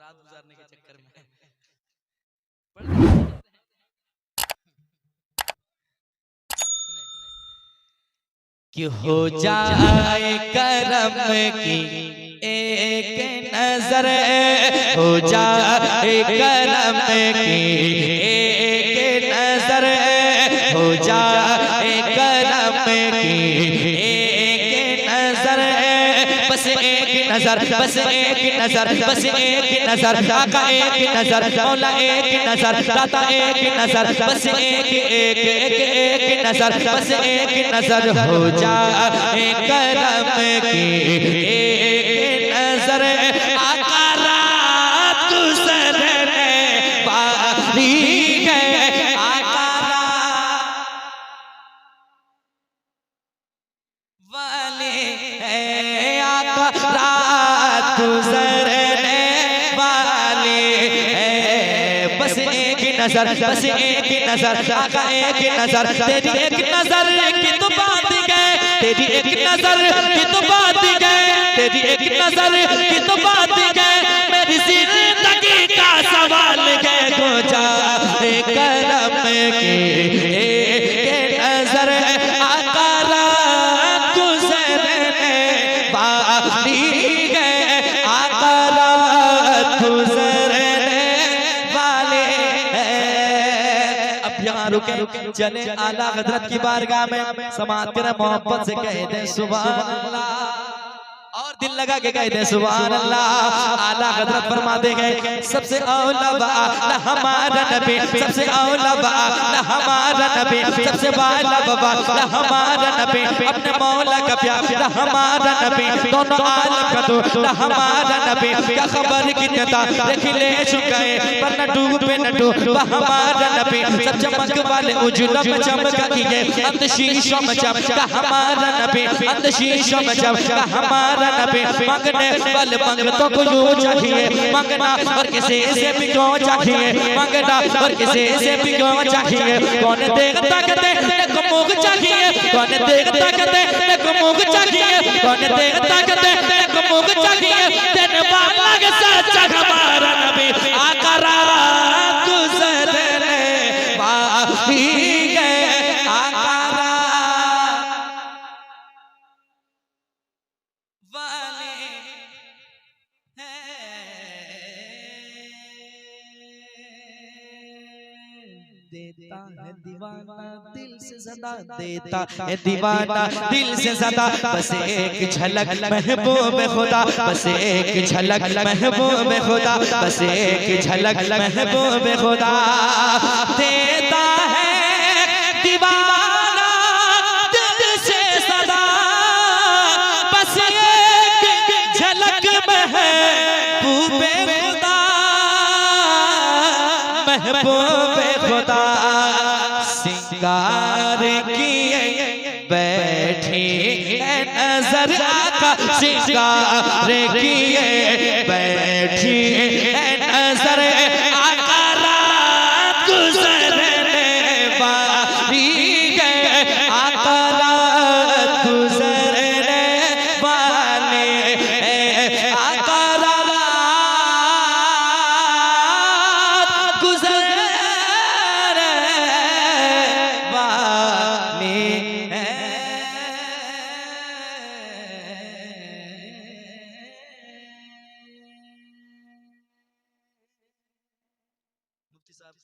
रात गुजारने के चक्कर में कि हो जाए करम की एक नजर, हो जाए करम की एक नजर, हो जाए करम की एक नजर, बस एक नजर, बस एक नजर, बस एक नजर, आका एक नजर, मौला एक नजर, दाता एक नजर, बस एक एक एक एक नजर, बस एक नजर, हो जाए करम की एक नजर, आका रात गुजरने वाली है, आका वाले है, आका रात गुजरने वाले है, बस एक नजर, बस एक नजर, आका एक नजर, तेरी एक नजर की तो बात गए, तेरी एक नजर की तो बात गए, तेरी एक नजर की तो बात गए, मेरी जिंदगी का सवाल गए, हो जाए करम की एक नजर, आका रात गुजरने वाली है, आका रात गुजरने वाले हैं। अब यहाँ रुके, चले आला हजरत की बारगाह में समात करें, मोहब्बत से कह दे सुभान अल्लाह, और दिल लगा के कह दे सुभान अल्लाह। आला हजरत फरमाते हैं सबसे औला व आला हमारा नबी, सबसे औला व आला हमारा नबी, सबसे वाला व आला हमारा नबी, अपने मौला का प्यारा हमारा नबी, दोनों आलम का दूल्हा हमारा नबी, क्या खबर कितना देख ले चुके पर न डूबे न डूबा हमारा नबी, सब चमक वाले उजला में चमका किए, अंत शीशों में चमका हमारा नबी, अंत शीशों में चमका हमारा नबी, मांगने वाले मंगतों को यूं चाहिए, मांगना और किसी से भी क्यों चाहिए, मांगना और किसी से भी क्यों चाहिए, कौन देखता कहते को मुख चाहिए, कौन देखता कहते को मुख चाहिए, कौन देखता कहते को मुख चाहिए, तेरे वाला के सच्चा हमारा नबी, आका रात गुजरने वाली है, आका वाले देता है दीवाना दिल से सदा, देता है दीवाना दिल से सदा, बस एक झलक महबूब खुदा, बस एक झलक महबूब खुदा, बस एक झलक महबूब खुदा, देता है दीवाना दिल से सदा, बस एक झलक महबूब खुदा, महबूब खुदा, सिंगार किए बैठी है नजर, आका सिंगार किए बैठी है नजर, आका रात गुजरने वाली है, आका रात गुजरने वाले हैं, आका रात गुजरने वाले हैं। मुफ्ती साहब